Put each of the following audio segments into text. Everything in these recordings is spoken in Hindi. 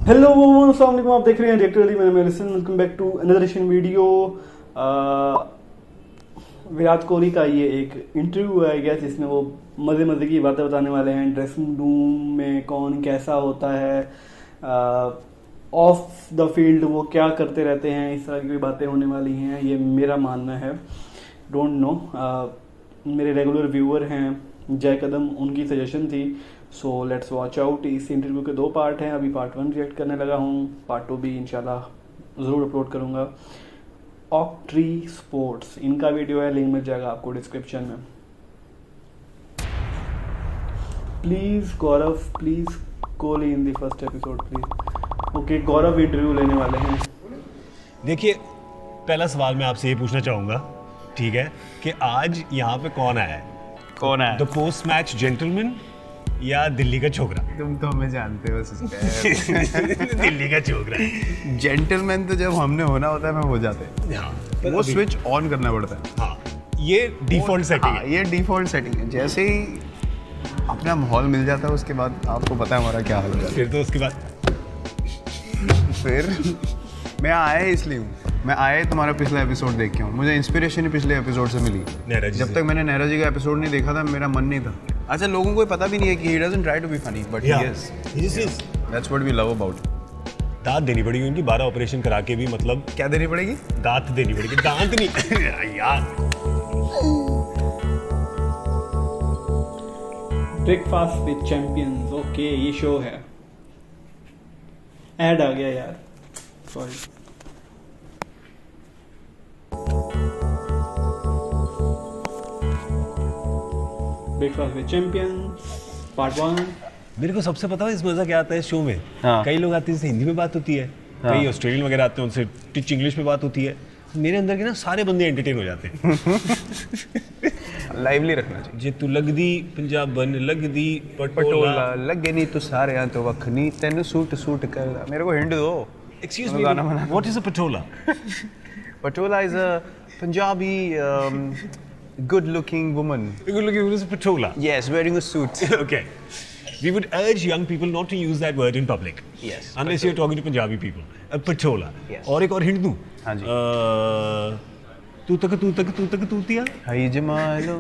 हेलो अस्सलाम वालेकुम, आप देख रहे हैं रिएक्टर अली, मैं listen. Welcome back to another edition video. Virat Kohli का ये एक इंटरव्यू है गया जिसमें वो मज़े मज़े की बातें बताने वाले हैं। ड्रेसिंग रूम में कौन कैसा होता है, ऑफ द फील्ड वो क्या करते रहते हैं, इस तरह की कोई बातें होने वाली हैं, ये मेरा मानना है। डोंट नो, मेरे रेगुलर व्यूअर हैं जय कदम, उनकी सजेशन थी। So let's watch out. इस इंटरव्यू के 2 पार्ट हैं, अभी पार्ट 1 रिएक्ट करने लगा हूँ, पार्ट 2 भी इंशाल्लाह ज़रूर अपलोड करूँगा। ऑक्ट्री स्पोर्ट्स इनका वीडियो है, लिंक मिल जाएगा आपको डिस्क्रिप्शन में। Please Gaurav, please Kohli in the first episode please. Okay, Gaurav interview लेने वाले हैं। देखिए, पहला सवाल मैं आपसे ये पूछना चाहूँगा, ठीक है, कि आज यहाँ पे कौन आया है? कौन है? द पोस्ट मैच जेंटलमैन या दिल्ली का छोकरा? तुम तो हमें जानते हो सिस्टर। दिल्ली का छोकरा। जेंटलमैन तो जब हमने होना होता है, मैं हो जाते हैं। हाँ, वो स्विच ऑन करना पड़ता है। हाँ, ये डिफॉल्ट सेटिंग है। ये डिफॉल्ट सेटिंग है। जैसे ही अपना माहौल मिल जाता है, उसके बाद आपको पता है हमारा क्या हाल हो जाता फिर तो उसके बाद है। फिर मैं आया ही इसलिए हूँ। मैं आया ही तुम्हारा पिछला एपिसोड देख के हूँ। मुझे इंस्पिरेशन ही पिछले एपिसोड से मिली। नहरा जी जब से। तक मैंने नहरा जी का एपिसोड नहीं देखा था, मेरा मन नहीं था। अच्छा, लोगों को पता भी नहीं है कि he doesn't try to be funny, but he is. This is- That's what we love about. दांत देनी पड़ेगी उनकी, 12 ऑपरेशन करा के भी, मतलब क्या देनी पड़ेगी? दांत देनी पड़ेगी, दांत नहीं यार। ब्रेकफास्ट विद चैंपियंस, ओके ये शो है। ऐड आ गया यार, sorry. Breakfast with champions part 1। मेरे को सबसे पता है इस मजा क्या आता है इस शो में। हाँ। कई लोग आते हैं जिनसे हिंदी में बात होती है, हाँ। कई ऑस्ट्रेलियन वगैरह आते हैं उनसे टिच इंग्लिश में बात होती है। मेरे अंदर के ना सारे बंदे एंटरटेन हो जाते हैं। लाइवली रखना चाहिए। जे तू लगदी पंजाबन लगदी पटोला पटोला। लगे नहीं तो सारे यहाँ तो वखनी तेन सूट सूट कर। मेरे को हिंट दो। एक्सक्यूज मैं मी, गाना बना। What is a Patola? Patola is a Punjabi good looking woman. Look, it is a patola. Yes, wearing a suit. Okay. We would urge young people not to use that word in public. Yes. Unless you're talking to Punjabi people. A patola. Yes. और एक और हिंट दूं? हाँ जी। तू तक तूतिया। हाय जमालो।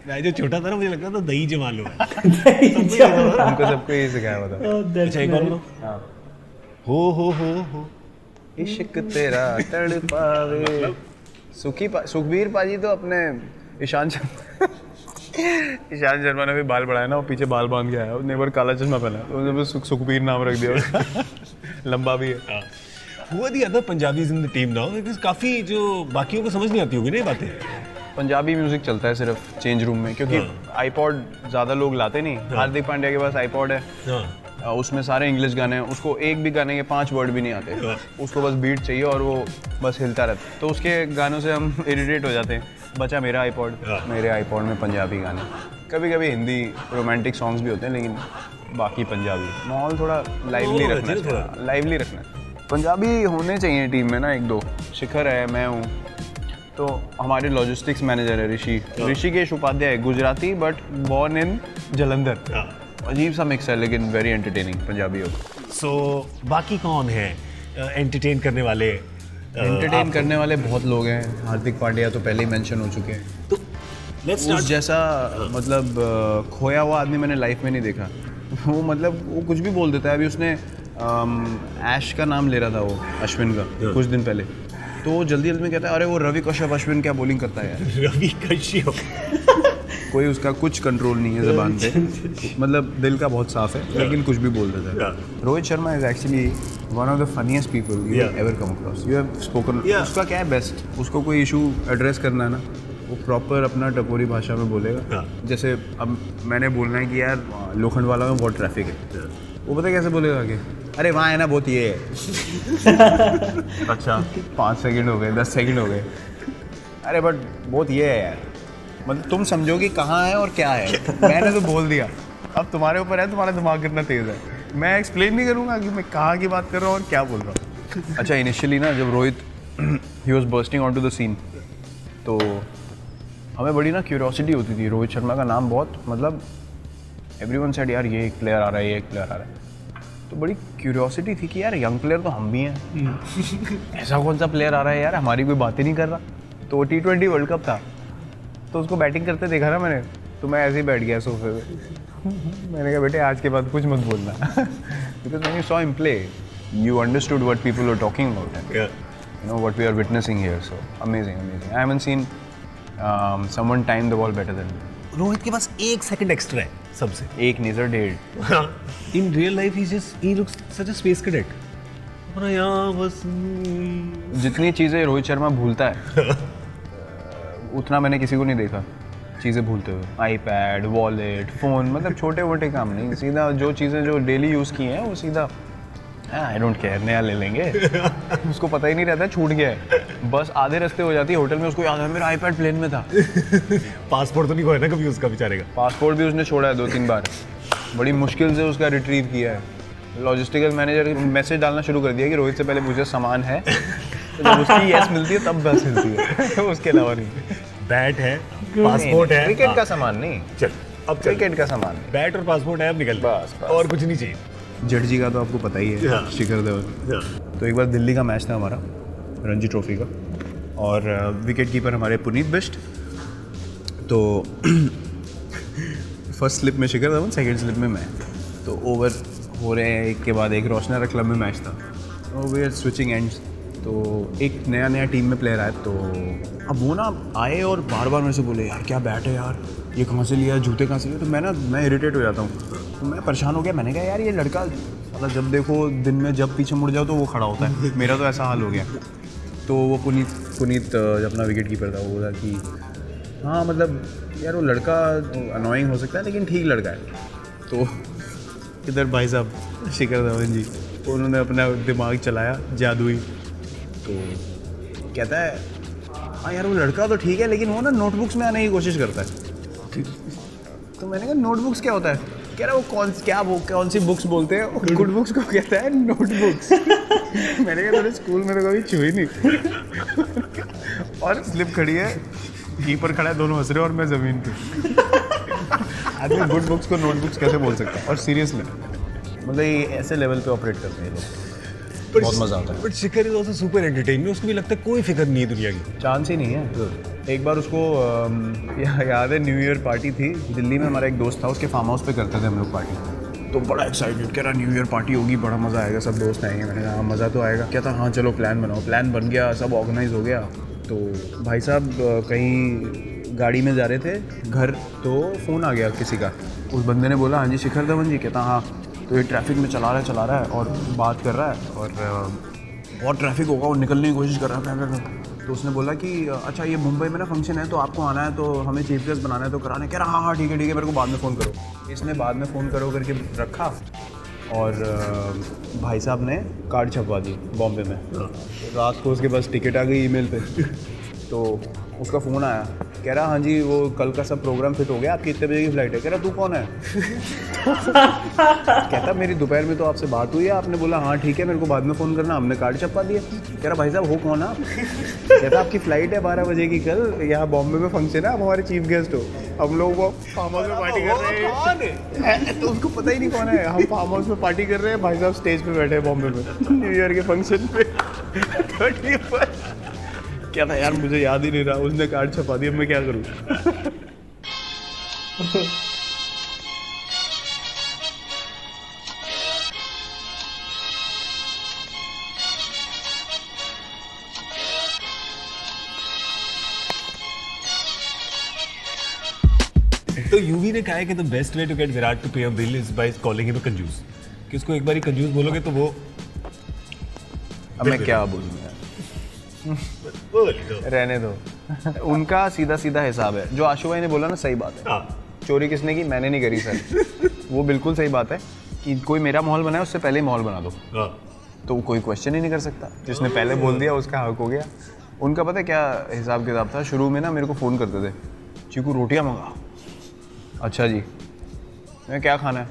मैं जो छोटा था ना, मुझे लगता था दही जमा लो है। हमको सबको यही सिखाया हुआ था। अच्छा, एक और लो। हाँ। हो। इश्क तेरा तड़पावे। सुखबीर पाजी तो अपने ईशान शर्मा ने भी बाल बढ़ाया ना, वो पीछे बाल बांध के आया, उसने एक बार काला चश्मा पहना तो उसने सुखबीर नाम रख दिया उसका। लंबा भी है। Who are the other Punjabis in the team now? Because काफी जो बाकियों को समझ नहीं आती होगी ना ये बातें। पंजाबी म्यूजिक चलता है सिर्फ चेंज रूम में, क्योंकि आईपॉड ज़्यादा लोग लाते नहीं। हार्दिक पांड्या के पास आईपॉड है, हाँ। उसमें सारे इंग्लिश गाने हैं। उसको एक भी गाने के 5 वर्ड भी नहीं आते। उसको बस बीट चाहिए और वो बस हिलता रहता है। तो उसके गानों से हम इरिटेट हो जाते हैं। बचा मेरा आईपॉड, मेरे आईपॉड में पंजाबी गाने, कभी कभी हिंदी रोमांटिक सॉन्ग्स भी होते हैं, लेकिन बाकी पंजाबी। माहौल थोड़ा लाइवली रखना चाहिए, लाइवली रखना है। पंजाबी होने चाहिए टीम में ना, 1-2। शिखर है, मैं हूँ, तो हमारे लॉजिस्टिक्स मैनेजर है Rishikesh Upadhyay, Gujarati but born in Jalandhar. अजीब सा मिक्स है, लेकिन वेरी एंटरटेनिंग पंजाबी हो। So बाकी कौन है एंटरटेन करने वाले? एंटरटेन करने वाले बहुत लोग हैं। हार्दिक पांड्या तो पहले ही मेंशन हो चुके हैं। तो लेट्स उस जैसा मतलब खोया हुआ आदमी मैंने लाइफ में नहीं देखा। वो मतलब वो कुछ भी बोल देता है। अभी उसने ऐश का नाम ले रहा था, वो अश्विन का, कुछ दिन पहले, तो वो जल्दी में कहता है, अरे वो रवि कश्यप अश्विन क्या बॉलिंग करता है यार। रवि कश्यप। कोई उसका कुछ कंट्रोल नहीं है ज़बान पे। मतलब दिल का बहुत साफ है, लेकिन कुछ भी बोल देता है। Rohit Sharma is actually one of the funniest people you have ever come across. You have spoken. उसका क्या है, बेस्ट, उसको कोई इशू एड्रेस करना है ना, वो प्रॉपर अपना टपोरी भाषा में बोलेगा। जैसे अब मैंने बोलना है कि यार लोखंडवाला में बहुत ट्रैफिक है, वो पता है कैसे बोलेगा आगे, अरे वहाँ है ना बहुत ये है। अच्छा 5 सेकंड हो गए, 10 सेकंड हो गए, अरे बट बहुत ये है यार। मतलब तुम समझो कि कहाँ है और क्या है। मैंने तो बोल दिया, अब तुम्हारे ऊपर है, तुम्हारा दिमाग कितना तेज़ है। मैं एक्सप्लेन नहीं करूँगा कि मैं कहाँ की बात कर रहा हूँ और क्या बोल रहा हूँ। अच्छा, इनिशियली ना जब Rohit he was bursting on to the scene, तो हमें बड़ी ना क्यूरियोसिटी होती थी। रोहित शर्मा का नाम बहुत, मतलब एवरीवन सेड यार ये एक प्लेयर आ रहा है, ये एक प्लेयर आ रहा है। तो बड़ी क्यूरियोसिटी थी कि यार यंग प्लेयर तो हम भी हैं, ऐसा कौन सा प्लेयर आ रहा है यार, हमारी कोई बात ही नहीं कर रहा। तो T20 वर्ल्ड कप था, तो उसको बैटिंग करते देखा ना मैंने, तो मैं ऐसे ही बैठ गया सोफे पे। मैंने कहा बेटे आज के बाद कुछ मत बोलना, because when you saw him play you understood what people were talking about and you know what we are witnessing here. So amazing. I haven't seen someone time the ball better than him. Rohit के पास 1 सेकंड एक्स्ट्रा है सबसे। एक नहीं sir, 1.5। In real life he looks such a space cadet। और यहाँ बस जितनी चीज़ें रोहित शर्मा भूलता है उतना मैंने किसी को नहीं देखा चीज़ें भूलते हुए। आईपैड, वॉलेट, फ़ोन, मतलब छोटे मोटे काम नहीं, सीधा जो चीज़ें जो डेली यूज़ की हैं वो सीधा आई डोंट केयर, नया ले लेंगे। उसको पता ही नहीं रहता छूट गया है, बस आधे रास्ते हो जाती है होटल में, उसको याद है मेरा आईपैड प्लेन में था। पासपोर्ट तो नहीं खोया ना कभी उसका बेचारे का? पासपोर्ट भी उसने छोड़ा है 2-3 बार, बड़ी मुश्किल से उसका रिट्रीव किया है। लॉजिस्टिकल मैनेजर मैसेज डालना शुरू कर दिया कि रोहित से पहले पूछे सामान है, तो जब उसकी यस मिलती है तब बस मिलती है, उसके अलावा नहीं। बैट है, पासपोर्ट है, क्रिकेट का सामान नहीं, चल अब क्रिकेट का सामान नहीं, बैट और पासपोर्ट है, अब निकल बस। और कुछ नहीं चाहिए। जडेजा का तो आपको पता ही है, हाँ। शिखर धवन। तो एक बार दिल्ली का मैच था हमारा रणजी ट्रॉफी का, और विकेट कीपर हमारे पुनीत बिष्ट। तो फर्स्ट स्लिप में शिखर धवन, सेकंड स्लिप में मैं। तो ओवर हो रहे हैं, एक के बाद एक। रोशनारा क्लब में मैच था, तो वी आर स्विचिंग एंड्स। तो एक नया टीम में प्लेयर आया, तो अब वो ना आए और बार बार मेरे से बोले यार क्या बैट है यार, ये कहाँ से लिया, जूते कहाँ से लिए। तो मैं इरिटेट हो जाता हूँ, तो मैं परेशान हो गया। मैंने कहा यार ये लड़का मतलब जब देखो दिन में जब पीछे मुड़ जाओ तो वो खड़ा होता है, मेरा तो ऐसा हाल हो गया। तो वो पुनीत अपना विकेट कीपर था, वो बोला कि हाँ मतलब यार वो लड़का अनोइंग हो सकता है लेकिन ठीक लड़का है। तो इधर भाई साहब शिखर धवन जी, उन्होंने अपना दिमाग चलाया जादुई, तो कहता है हाँ यार वो लड़का तो ठीक है लेकिन वो ना नोटबुक्स में आने की कोशिश करता है। तो मैंने कहा नोटबुक्स क्या होता है? कह रहा वो कौन सी बुक्स बोलते हैं? गुड बुक्स को कहता है नोटबुक्स। मैंने कहा तेरे स्कूल में तो कभी छुई नहीं। और स्लिप खड़ी है, कीपर खड़ा है, दोनों हंस रहे और मैं ज़मीन पे। आदमी गुड बुक्स को नोटबुक्स कैसे बोल सकता है? और सीरियसली मतलब ये ऐसे लेवल पे ऑपरेट करते हैं लोग, बहुत मज़ा आता है। But Shikhar is also super entertaining, उसको भी लगता है कोई फिक्र नहीं है दुनिया की, चांस ही नहीं है। एक बार उसको याद है न्यू ईयर पार्टी थी दिल्ली में, हमारा एक दोस्त था, उसके फार्म हाउस पे करते थे हम लोग पार्टी। तो बड़ा एक्साइटेड, कह रहा न्यू ईयर पार्टी होगी, बड़ा मज़ा आएगा, सब दोस्त आएंगे। मैंने कहा हाँ मज़ा तो आएगा। कहता हाँ चलो प्लान बनाओ। प्लान बन गया, सब ऑर्गेनाइज हो गया। तो भाई साहब कहीं गाड़ी में जा रहे थे घर, तो फ़ोन आ गया किसी का। उस बंदे ने बोला हाँ जी शिखर धवन जी। कहता हाँ। तो ये ट्रैफिक में चला रहा है और बात कर रहा है, और बहुत ट्रैफिक होगा, वो निकलने की कोशिश कर रहा है। तो उसने बोला कि अच्छा ये मुंबई में ना फंक्शन है तो आपको आना है, तो हमें चीफ गेस्ट बनाना है, तो कराने। कह रहा हाँ ठीक है मेरे को बाद में फ़ोन करो। इसने बाद में फ़ोन करो करके रखा, और भाई साहब ने कार्ड छपवा दी बॉम्बे में। रात को उसके पास टिकट आ गई ईमेल पे। तो उसका फ़ोन आया, कह रहा हाँ जी वो कल का सब प्रोग्राम फिट हो गया, आपकी इतने बजे की फ़्लाइट है। कह रहा तू कौन है? कहता मेरी दोपहर में तो आपसे बात हुई है, आपने बोला हाँ ठीक है मेरे को बाद में फ़ोन करना, हमने कार्ड छपवा दिया। कह रहा भाई साहब हो कौन आप? कहता आपकी फ़्लाइट है 12 बजे की कल, यहाँ बॉम्बे में फंक्शन है, आप हमारे चीफ गेस्ट हो, हम लोग वो फार्म हाउस में पार्टी कर रहे हैं। तो उसको पता ही नहीं कौन है। हम फार्म हाउस में पार्टी कर रहे हैं, भाई साहब स्टेज पे बैठे हैं बॉम्बे में न्यू ईयर के फंक्शन पे। 31 क्या था यार मुझे याद ही नहीं रहा। उसने कार्ड छपा दिया, मैं क्या करूँ? तो यूवी ने कहा है कि the best way to get Virat to pay a bill is by calling him a कंजूस, कि उसको एक बार ही कंजूस बोलोगे तो वो अब मैं क्या बोलूँ यार, रहने दो। उनका सीधा सीधा हिसाब है। जो आशु भाई ने बोला ना सही बात है। चोरी किसने की? मैंने नहीं करी सर। वो बिल्कुल सही बात है कि कोई मेरा माहौल बनाए उससे पहले ही माहौल बना दो, तो कोई क्वेश्चन ही नहीं कर सकता। जिसने पहले बोल दिया उसका हक हो गया। उनका पता है क्या हिसाब किताब था? शुरू में ना मेरे को फ़ोन करते थे, चीकू रोटियाँ मंगा। अच्छा जी, मैं क्या खाना है?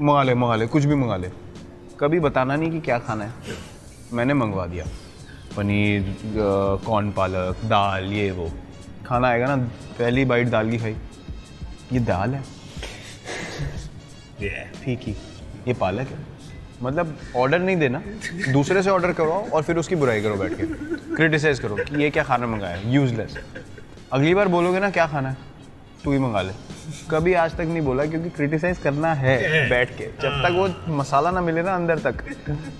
मंगा ले कुछ भी मंगा ले। कभी बताना नहीं कि क्या खाना है। मैंने मंगवा दिया, पनीर, कॉर्न पालक, दाल, ये वो खाना आएगा ना, पहली बाइट दाल की खाई, ये दाल है ठीक ही, ये पालक है मतलब ऑर्डर नहीं देना, दूसरे से ऑर्डर करवाओ और फिर उसकी बुराई करो बैठ के, क्रिटिसाइज करो कि ये क्या खाना मंगाया, यूजलेस। अगली बार बोलोगे ना क्या खाना है, तू ही मंगा ले। कभी आज तक नहीं बोला, क्योंकि क्रिटिसाइज करना है बैठ के, जब तक वो मसाला ना मिले ना अंदर तक,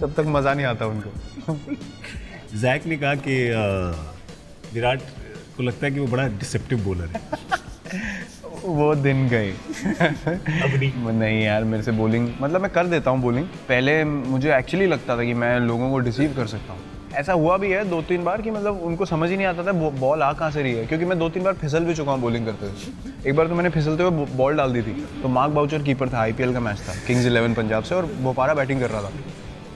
तब तक मज़ा नहीं आता उनको। जैक ने कहा कि विराट को लगता है कि वो बड़ा डिसेप्टिव बॉलर है। वो दिन गए। अब नहीं यार, मेरे से बॉलिंग मतलब मैं कर देता हूँ बॉलिंग। पहले मुझे एक्चुअली लगता था कि मैं लोगों को डिसीव कर सकता हूँ। ऐसा हुआ भी है 2-3 बार कि मतलब उनको समझ ही नहीं आता था बॉल आ कहाँ से रही है, क्योंकि मैं 2-3 बार फिसल भी चुका हूँ बॉलिंग करते हुए। एक बार तो मैंने फिसलते हुए बॉल डाल दी थी, तो मार्क बाउचर कीपर था, IPL का मैच था, किंग्स 11 पंजाब से, और बोपारा बैटिंग कर रहा था।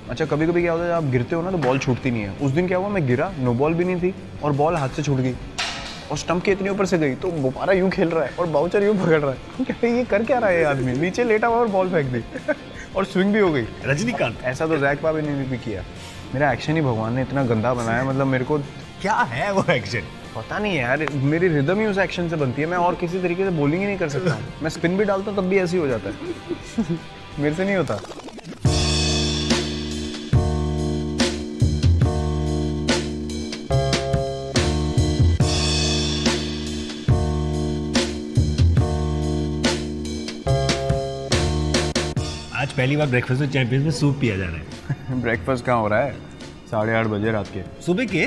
अच्छा, कभी कभी क्या होता है, आप गिरते हो ना तो बॉल छूटती नहीं है। उस दिन क्या हुआ, मैं गिरा, नो बॉल भी नहीं थी और बॉल हाथ से छूट गई और स्टंप के इतने ऊपर से गई, तो बोपारा यूँ खेल रहा है और बाउचर यूँ पकड़ रहा है। कहते ये कर क्या रहा है आदमी, नीचे लेटा हुआ और बॉल फेंक दी और स्विंग भी हो गई। रजनीकांत ऐसा तो जैक पावे ने भी किया। मेरा एक्शन ही भगवान ने इतना गंदा बनाया, मतलब मेरे को क्या है वो एक्शन, पता नहीं है यार, मेरी रिदम ही उस एक्शन से बनती है। मैं और किसी तरीके से बॉलिंग ही नहीं कर सकता। मैं स्पिन भी डालता हूँ तब भी ऐसे ही हो जाता है। मेरे से नहीं होता। आज पहली बार ब्रेकफास्ट में चैंपियंस में सूप पिया जा रहा है। ब्रेकफास्ट कहाँ हो रहा है, 8:30 बजे रात के। सुबह के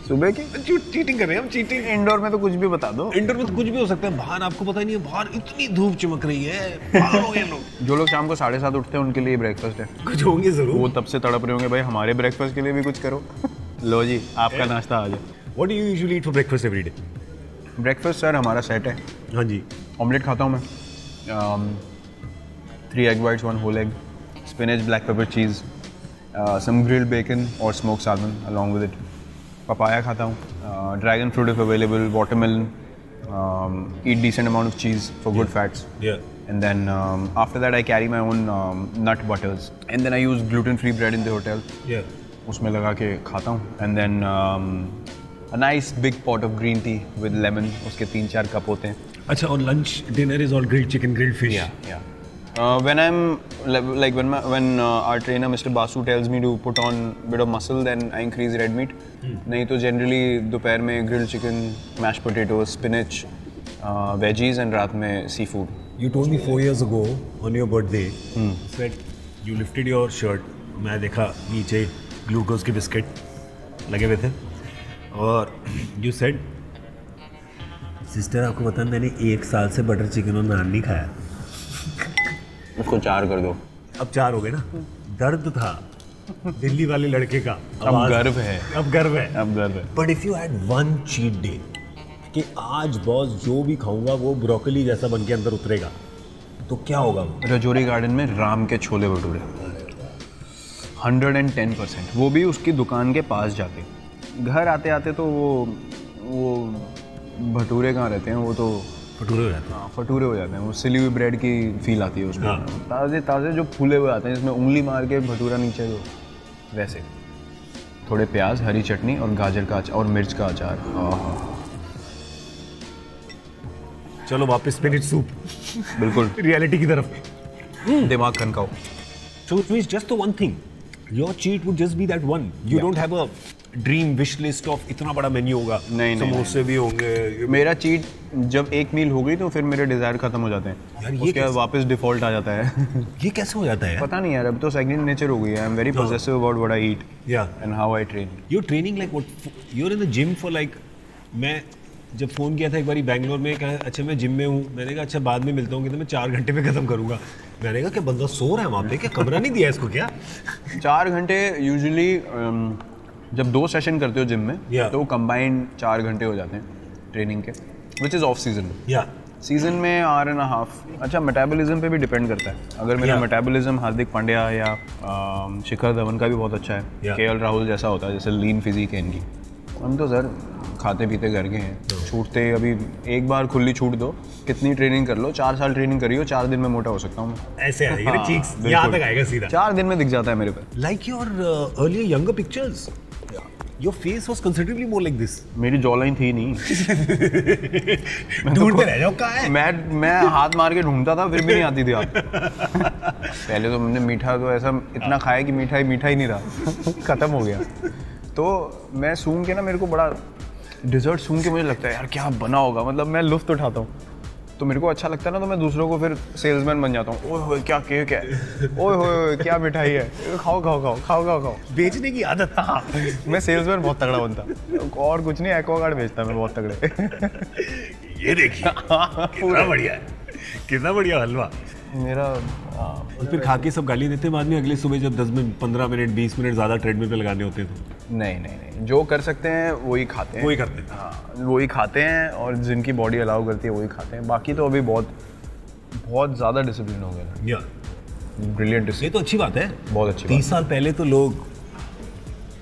सुबह की चीटिंग कर रहे हैं हम, चीटिंग। इंडोर में तो कुछ भी बता दो। इंडोर में तो कुछ भी हो सकता है, बाहर आपको पता नहीं है, बाहर इतनी धूप चमक रही है, बाहर हो गए लोग। जो लोग शाम को 7:30 उठते हैं उनके लिए ब्रेकफास्ट है। कुछ होंगे जरूर, वो तब से तड़प रहे होंगे, भाई हमारे ब्रेकफास्ट के लिए भी कुछ करो। लो जी, आपका नाश्ता आ जाए। What do you usually eat for breakfast every day? Breakfast sir हमारा सेट है। हाँ जी। ऑमलेट खाता हूँ मैं, 3 egg whites, 1 whole egg, spinach, black pepper cheese, some grilled bacon or smoked salmon along with it. Papaya खाता हूँ, dragon fruit if available, watermelon, eat decent amount of cheese for good fats. Yeah. And then after that I carry my own nut butters. And then I use gluten-free bread in the hotel. Yeah. उसमें लगा के खाता हूँ. And then a nice big pot of green tea with lemon. उसके 3-4 कप होते हैं. अच्छा, और lunch dinner is all grilled chicken, grilled fish. Yeah. When I'm like when our trainer Mr. Basu tells me to put on bit of muscle, then I increase red meat. नहीं तो generally दोपहर में grilled chicken, mashed potatoes, spinach, veggies and रात में seafood. You told me 4 years ago on your birthday, said you lifted your shirt. मैं देखा नीचे ग्लूकोज के बिस्किट लगे हुए थे और you said, सिस्टर आपको पता है मैंने 1 साल से बटर चिकन और नान नहीं खाया। उसको 4 कर दो। अब 4 हो गए ना। दर्द था दिल्ली वाले लड़के का, अब गर्व है। अब गर्व है। अब गर्व है। But if you had one cheat day कि आज बॉस जो भी खाऊंगा वो ब्रोकली जैसा बन के अंदर उतरेगा, तो क्या होगा वो? रजौरी गार्डन में राम के छोले भटूरे 110%, वो भी उसकी दुकान के पास जाके। घर आते आते तो वो भटूरे कहाँ रहते हैं, वो तो भटूरे हो जाते हैं। हाँ, भटूरे हो जाते हैं। वो सिली हुई ब्रेड की फील आती है उसमें। हाँ। ताज़े ताज़े जो फूले हुए आते हैं, जिसमें उंगली मार के भटूरा नीचे जो, वैसे थोड़े प्याज, हरी चटनी और गाजर का अचार और मिर्च का अचार। चलो वापस स्पिनच सूप, बिल्कुल रियलिटी की तरफ। दिमाग खनकाओ। So it means just the one thing. Your cheat would just be that one. You don't have a dream wish list of इतना बड़ा मेन्यू होगा। नहीं, समोसे भी होंगे। मेरा चीट जब एक मील हो गई तो फिर मेरे डिज़ायर खत्म हो जाते हैं। यार, ये उसके बाद वापस डिफ़ॉल्ट आ जाता है। ये कैसे हो जाता है यार? पता नहीं यार, अब तो सेकंड नेचर हो गई है। I am very possessive about what I eat Yeah. And how I train. You're training like what? You're in the gym for like, मैं जब फ़ोन किया था एक बारी बैंगलोर में, कहा अच्छा मैं जिम में हूँ, मैंने कहा अच्छा बाद में मिलता हूँ, कहते मैं 4 घंटे में ख़त्म करूँगा। मैंने कहा क्या बंदा सो रहा है वहाँ पे, क्या कमरा नहीं दिया इसको क्या? 4 घंटे यूजुअली जब 2 सेशन करते हो जिम में Yeah. तो कंबाइंड 4 घंटे हो जाते हैं ट्रेनिंग के, विच इज़ ऑफ सीजन। या सीजन में 1.5 अच्छा मेटाबॉलिज्म पे भी डिपेंड करता है। अगर मेरा Yeah. मेटाबॉलिज्म हार्दिक पांड्या या शिखर धवन का भी बहुत अच्छा है, Yeah. KL राहुल जैसा होता है, जैसे लीन फिजिक है इनकी। हम तो सर खाते पीते घर के हैं, छूटते अभी एक बार खुली छूट दो, कितनी ट्रेनिंग कर लो, 4 साल ट्रेनिंग करी हो, 4 दिन में मोटा हो सकता हूँ मैं। ऐसे आएगा ना हाँ, चीक्स, बिल्कुल। यहाँ तक आएगा सीधा। 4 दिन में दिख जाता है मेरे पे। Like your earlier younger pictures. Your face was considerably more like this. मेरी जॉ लाइन थी नहीं. ढूंढते रह जाओ कहाँ है. मैं हाथ मार के ढूंढता था फिर भी नहीं आती थी आप. पहले तो हमने मीठा तो ऐसा इतना खाया कि मीठा ही नहीं रहा. ख़त्म हो गया. तो मैं सूंघ के ना मेरे को बड़ा डिज़र्ट सूंघ के मुझे लगता है यार क्या बना होगा. मतलब मैं लुत्फ़ उठाता हूँ तो मेरे को अच्छा लगता है ना, तो मैं दूसरों को फिर सेल्समैन बन जाता हूँ. ओए होए क्या केक है, ओए होए क्या मिठाई है, खाओ. बेचने की आदत. हाँ, मैं सेल्समैन बहुत तगड़ा बनता. और कुछ नहीं, एक्वागार्ड बेचता मैं बहुत तगड़े. ये देखिए कितना बढ़िया है, कितना बढ़िया हलवा. मेरा और फिर खा के सब गाली देते हैं बाद में अगले सुबह जब 10 मिनट 15 मिनट 20 मिनट ज़्यादा ट्रेडमिल पे लगाने होते हैं तो. नहीं, जो कर सकते हैं वही खाते हैं. वही करते हैं. हाँ, वही खाते हैं और जिनकी बॉडी अलाउ करती है वही खाते हैं. बाकी तो अभी बहुत ज़्यादा डिसिप्लिन हो गया. ब्रिलियंट ये डिसिप्लिन. तो अच्छी बात है. बहुत अच्छी 30 साल पहले तो लोग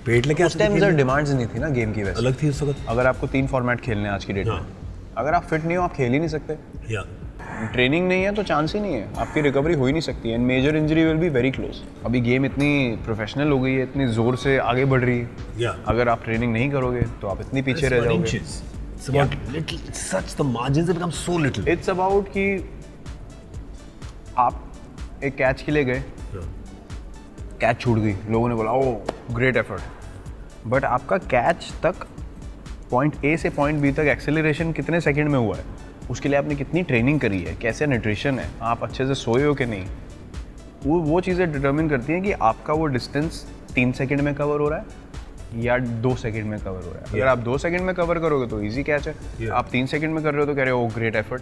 पेट लेके उस टाइम सर डिमांड्स नहीं थी ना गेम की. वैसे अलग थी उस वक्त. अगर आपको 3 फॉर्मेट खेलने हैं आज की डेट में, अगर आप फिट नहीं हो आप खेल ही नहीं सकते. ट्रेनिंग नहीं है तो चांस ही नहीं है, आपकी रिकवरी हो ही नहीं सकती. And major injury will be very close. अभी गेम इतनी प्रोफेशनल हो गई है, इतनी ज़ोर से आगे बढ़ रही है. अगर आप ट्रेनिंग नहीं करोगे तो आप इतनी पीछे रह जाओगे. It's about little, such the margins have become so little. It's about कि आप एक कैच के लिए गए, कैच छूट गई, लोगों ने बोला ओ ग्रेट एफर्ट, बट आपका कैच तक पॉइंट ए से पॉइंट बी तक एक्सेलरेशन कितने सेकंड में हुआ है, उसके लिए आपने कितनी ट्रेनिंग करी है, कैसे न्यूट्रिशन है, आप अच्छे से सोए हो कि नहीं, वो चीज़ें डिटर्मिन करती हैं कि आपका वो डिस्टेंस 3 सेकंड में कवर हो रहा है या 2 सेकंड में कवर हो रहा है. अगर आप 2 सेकंड में कवर करोगे तो इजी कैच है. आप 3 सेकंड में कर रहे हो तो कह रहे हो ग्रेट एफर्ट.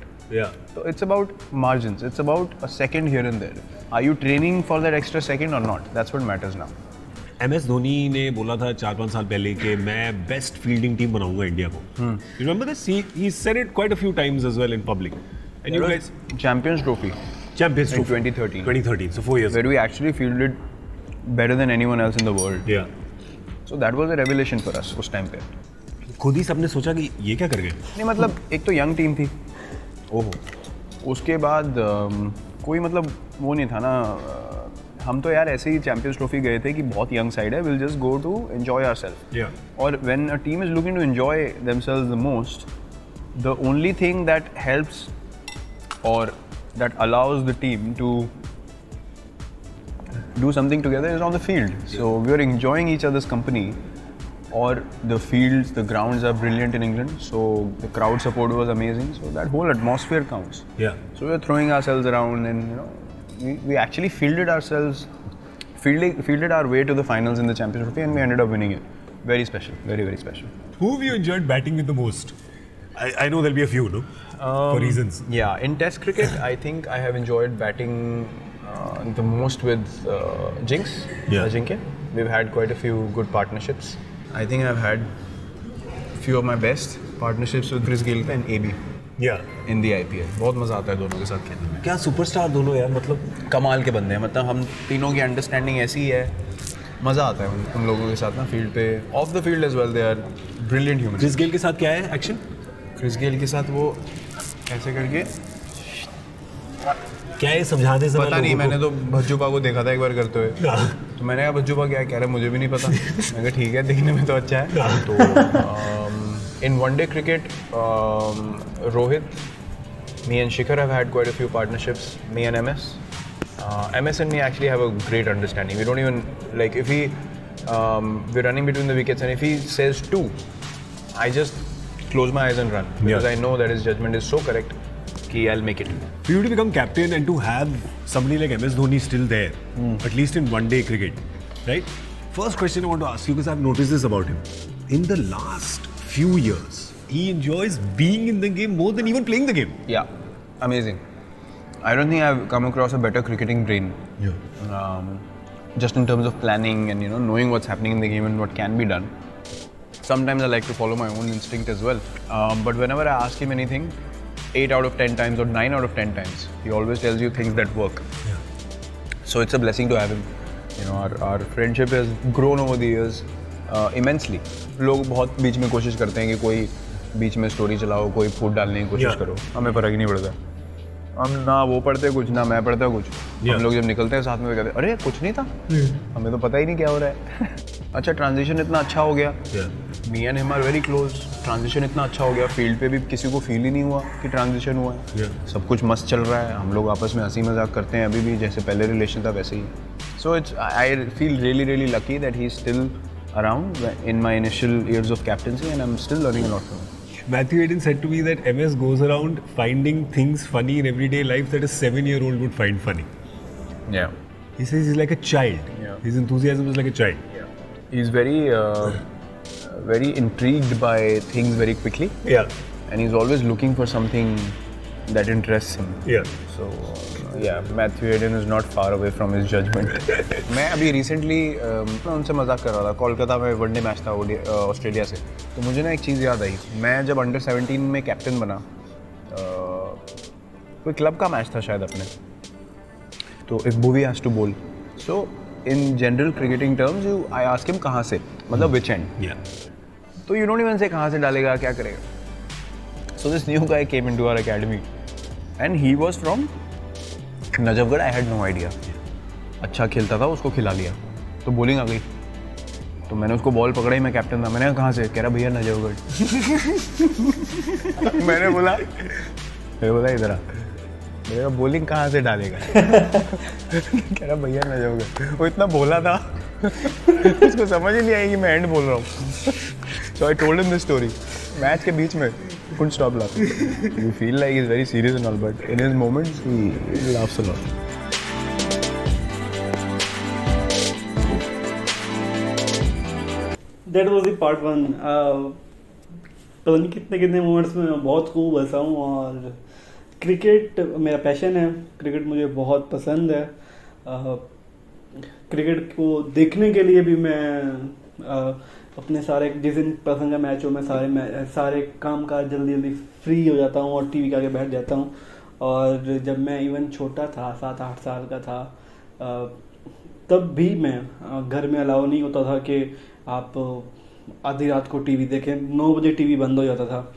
तो it's about margins, it's about a second here and there. Are you training for that extra second or not? That's what matters now. MS Dhoni ने बोला था 4-5 साल पहले कि मैं बेस्ट फील्डिंग टीम बनाऊंगा इंडिया को. You remember this? He said it quite a few times as well in public. And you guys Champions Trophy Champions in Trophy 2013, so 4 years where we actually fielded better than anyone else in the world. So that was a revelation for us उस टाइम पे. खुद ही सबने सोचा कि ये क्या कर गए. नहीं मतलब एक तो यंग टीम थी, ओहो, उसके बाद कोई मतलब वो नहीं था ना. हम तो यार ऐसे ही चैंपियंस ट्रॉफी गए थे कि बहुत यंग साइड है, will just go to enjoy ourself. और when a team is looking to enjoy themselves the most, the only thing that helps और that allows the team to do something together is on the field. So we are enjoying each other's company. Or the fields, the grounds are brilliant in England. So the crowd support was amazing. So that whole atmosphere counts. So we are throwing ourselves around, and we actually fielded our way to the finals in the Champions Trophy, and we ended up winning it. Very special, very very special. Who have you enjoyed batting with the most? I know there'll be a few, no? For reasons. Yeah, in Test cricket, I think I have enjoyed batting the most with Jinx, Ajinkya. We've had quite a few good partnerships. I think I've had few of my best partnerships with Chris Gayle and AB. In the IPL. बहुत मज़ा आता है दोनों के साथ खेलने में. क्या सुपरस्टार दोनों यार, मतलब कमाल के बंदे हैं. मतलब हम तीनों की अंडरस्टैंडिंग ऐसी ही है, मज़ा आता है उन लोगों के साथ ना फील्ड पे, off the field as well. They are brilliant human. Chris Gayle के साथ क्या है एक्शन? क्रिस गेल के साथ वो ऐसे करके क्या है, समझा दे. पता नहीं, मैंने तो भज्जूपा को देखा था एक बार करते हुए, तो मैंने कहा भज्जूपा क्या है, कह रहे मुझे भी नहीं पता. मैंने कहा ठीक है, दिखने में तो अच्छा है. तो इन one day cricket, Rohit, me and Shikhar have had quite a few partnerships, me and MS. MS and me actually have a great understanding. We don't even, like if we're running between the wickets and if he says 2, I just close my eyes and run, because I know that his judgment is so correct कि I'll make it. For you to become captain and to have somebody like MS Dhoni still there, at least in one-day cricket, right? First question I want to ask you, because I've noticed this about him. In the last few years, he enjoys being in the game more than even playing the game. Yeah, amazing. I don't think I've come across a better cricketing brain. Just in terms of planning and knowing what's happening in the game and what can be done. Sometimes I like to follow my own instinct as well. But whenever I ask him anything, 8 out of 10 times or 9 out of 10 times, he always tells you things that work. So it's a blessing to have him. Our friendship has grown over the years immensely. लोग बहुत बीच में कोशिश करते हैं कि कोई बीच में स्टोरी चलाओ, कोई फूट डालने की कोशिश करो. हमें फर्क ही नहीं पड़ता. हम ना वो पढ़ते कुछ, ना मैं पढ़ता कुछ. हम लोग जब निकलते हैं साथ में कहते हैं अरे कुछ नहीं था, हमें तो पता ही नहीं क्या हो रहा है. अच्छा ट्रांजिशन इतना अच्छा हो गया, Yeah. Me and him are very close, transition इतना अच्छा हो गया, फील्ड पे भी किसी को फील ही नहीं हुआ कि ट्रांजिशन हुआ है। Yeah. सब कुछ मस्त चल रहा है, हम लोग आपस में हंसी मजाक करते हैं अभी भी, जैसे पहले रिलेशन था वैसे ही। So it's I feel really lucky that he is still around in my initial years of captaincy and I am still learning a lot from him. Matthew Hayden said to me that MS goes around finding things funny in everyday life that a 7-year-old would find funny. Yeah. He says he's like a child. Yeah. His enthusiasm is like a child. He's very intrigued by things very quickly, Yeah. and he's always looking for something that interests him. Yeah. So yeah, Matthew Hayden is not far away from his judgment. मैं अभी recently मैं उनसे मजाक कर रहा था, कोलकाता में वनडे मैच था ऑस्ट्रेलिया से, तो मुझे ना एक चीज़ याद आई। मैं जब अंडर 17 में कैप्टन बना, कोई क्लब का मैच था शायद अपने, तो एक Bhuvi has to bowl. So in general cricketing terms, I ask him कहाँ से, मतलब which end. Yeah. तो you don't even say कहाँ से डालेगा, क्या करेगा. So this new guy came into our academy, and he was from Najafgarh. I had no idea. अच्छा खेलता था, उसको खिला लिया, तो बॉलिंग आ गई, तो मैंने उसको बॉल पकड़ाई, मैं कैप्टन था, मैंने कहा कहाँ से, कह रहा भैया नजफगढ़। मैंने बोला इधर आ, मैंने कहा बॉलिंग कहाँ से डालेगा, कह रहा भैया नजफगढ़। वो इतना बोला था उसको समझ ही नहीं आई कि मैं एंड बोल रहा हूँ। So I told him this story match के बीच में, couldn't stop laughing. You feel like he's very serious and all, but in his moments he laughs a lot. That was the part 1. पता नहीं कितने मोमेंट्स में मैं बहुत खूब हंसा हूँ, और क्रिकेट मेरा पैशन है, क्रिकेट मुझे बहुत पसंद है। क्रिकेट को देखने के लिए भी मैं अपने सारे जिस दिन पसंद का मैच हो, मैं सारे काम काज जल्दी फ्री हो जाता हूँ और टीवी के आगे बैठ जाता हूँ। और जब मैं इवन छोटा था, 7-8 साल का था, तब भी मैं घर में अलाउ नहीं होता था कि आप आधी रात को टीवी देखें। 9 बजे टीवी बंद हो जाता था।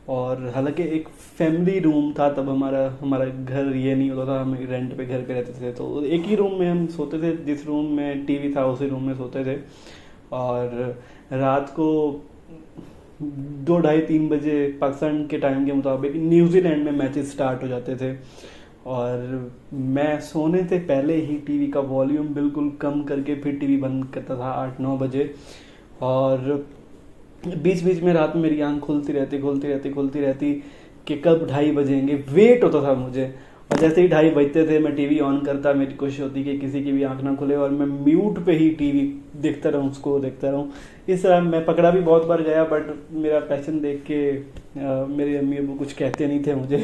और हालांकि एक फैमिली रूम था तब, हमारा घर ये नहीं होता था, हम रेंट पे घर पे रहते थे, तो एक ही रूम में हम सोते थे, जिस रूम में टीवी था उसी रूम में सोते थे। और रात को 2, 2:30, 3 बजे पाकिस्तान के टाइम के मुताबिक न्यूजीलैंड में मैचेस स्टार्ट हो जाते थे, और मैं सोने से पहले ही टीवी का वॉल्यूम बिल्कुल कम करके फिर टीवी बंद करता था 8-9 बजे। और बीच बीच में रात में मेरी आंख खुलती रहती कि कब 2:30 बजेंगे, वेट होता था मुझे। और जैसे ही 2:30 बजते थे मैं टीवी ऑन करता, मेरी कोशिश होती कि किसी की भी आंख ना खुले और मैं म्यूट पे ही टीवी देखता रहूं। इस तरह मैं पकड़ा भी बहुत बार गया, बट मेरा पैशन देख के मेरे अम्मी अब्बू कुछ कहते नहीं थे मुझे।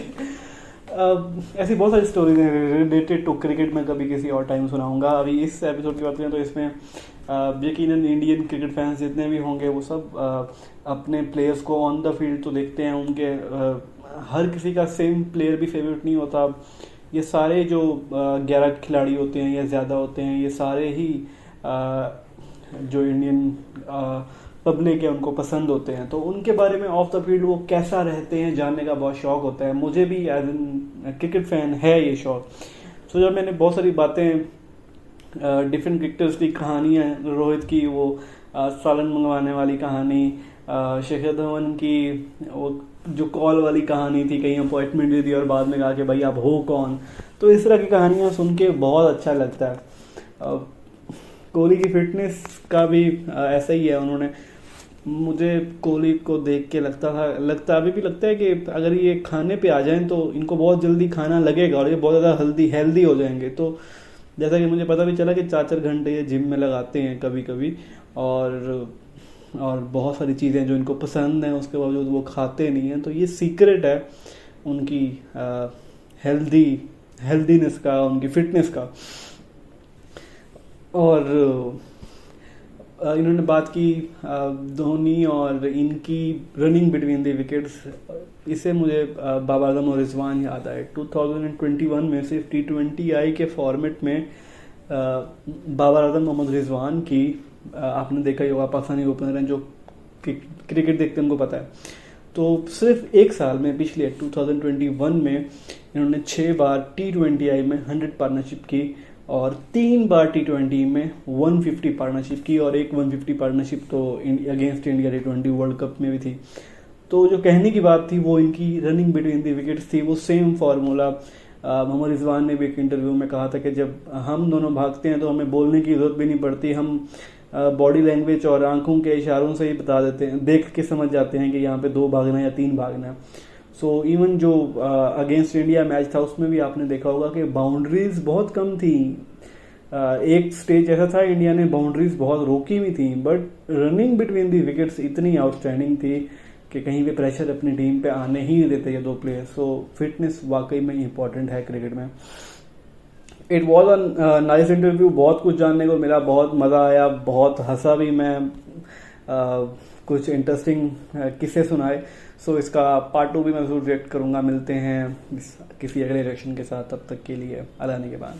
ऐसी बहुत सारी स्टोरीज हैं रिलेटेड टू क्रिकेट, मैं कभी किसी और टाइम सुनाऊंगा। अभी इस एपिसोड की बात करें तो इसमें यकीनन इंडियन क्रिकेट फैंस जितने भी होंगे वो सब अपने प्लेयर्स को ऑन द फील्ड तो देखते हैं, उनके हर किसी का सेम प्लेयर भी फेवरेट नहीं होता। ये सारे जो 11 खिलाड़ी होते हैं या ज़्यादा होते हैं, ये सारे ही जो इंडियन पब्लिक है उनको पसंद होते हैं, तो उनके बारे में ऑफ द फील्ड वो कैसा रहते हैं जानने का बहुत शौक होता है। मुझे भी एज एन क्रिकेट फैन है ये शौक। सो जब मैंने बहुत सारी बातें डिफरेंट क्रिकेटर्स की कहानियाँ, रोहित की वो सालन मंगवाने वाली कहानी, शिखर धवन की वो जो कॉल वाली कहानी थी, कहीं अपॉइंटमेंट दे दी और बाद में कहा कि भाई आप हो कौन, तो इस तरह की कहानियाँ सुन के बहुत अच्छा लगता है। कोहली की फिटनेस का भी ऐसा ही है। उन्होंने मुझे कोहली को देख के अभी भी लगता है कि अगर ये खाने पे आ जाएं तो इनको बहुत जल्दी खाना लगेगा और ये बहुत ज़्यादा हेल्दी हो जाएंगे। तो जैसा कि मुझे पता भी चला कि 4-4 घंटे ये जिम में लगाते हैं कभी कभी, और बहुत सारी चीज़ें जो इनको पसंद हैं उसके बावजूद वो खाते नहीं हैं। तो ये सीक्रेट है उनकी हेल्दीनेस का, उनकी फिटनेस का। और इन्होंने बात की धोनी और इनकी रनिंग बिटवीन द विकेट्स, इससे मुझे बाबर आजम और रिजवान याद आए। 2021 में सिर्फ T20I के फॉर्मेट में बाबर आजम, मोहम्मद रिजवान की आपने देखा ही होगा, पाकिस्तानी ओपनर हैं जो क्रिकेट देखते हैं उनको पता है। तो सिर्फ एक साल में पिछले 2021 में इन्होंने 6 बार T20I में 100 पार्टनरशिप की और 3 बार T20 में 150 पार्टनरशिप की, और एक 150 पार्टनरशिप तो against India T20 world cup में भी थी। तो जो कहने की बात थी वो इनकी रनिंग बिटवीन द विकेट्स थी, वो सेम फार्मूला मोहम्मद रिजवान ने भी एक इंटरव्यू में कहा था कि जब हम दोनों भागते हैं तो हमें बोलने की ज़रूरत भी नहीं पड़ती, हम बॉडी लैंग्वेज और आंखों के इशारों से ही बता देते हैं, देख के समझ जाते हैं कि यहाँ पे 2 भागना है या 3 भागना है। सो इवन जो अगेंस्ट इंडिया मैच था उसमें भी आपने देखा होगा कि बाउंड्रीज बहुत कम थी। एक स्टेज ऐसा था इंडिया ने बाउंड्रीज बहुत रोकी हुई थी, but running between the wickets इतनी आउटस्टैंडिंग थी कि कहीं भी प्रेशर अपनी टीम पे आने ही नहीं देते ये 2 प्लेयर्स। सो फिटनेस वाकई में इंपॉर्टेंट है क्रिकेट में। It was a nice interview, बहुत कुछ जानने को मिला, बहुत मज़ा आया, बहुत हंसा भी मैं, कुछ इंटरेस्टिंग किस्से सुनाए। सो इसका पार्ट 2 भी मैं जरूर रिएक्ट करूँगा। मिलते हैं किसी अगले रिएक्शन के साथ, तब तक के लिए अल्लाह ने के बाद।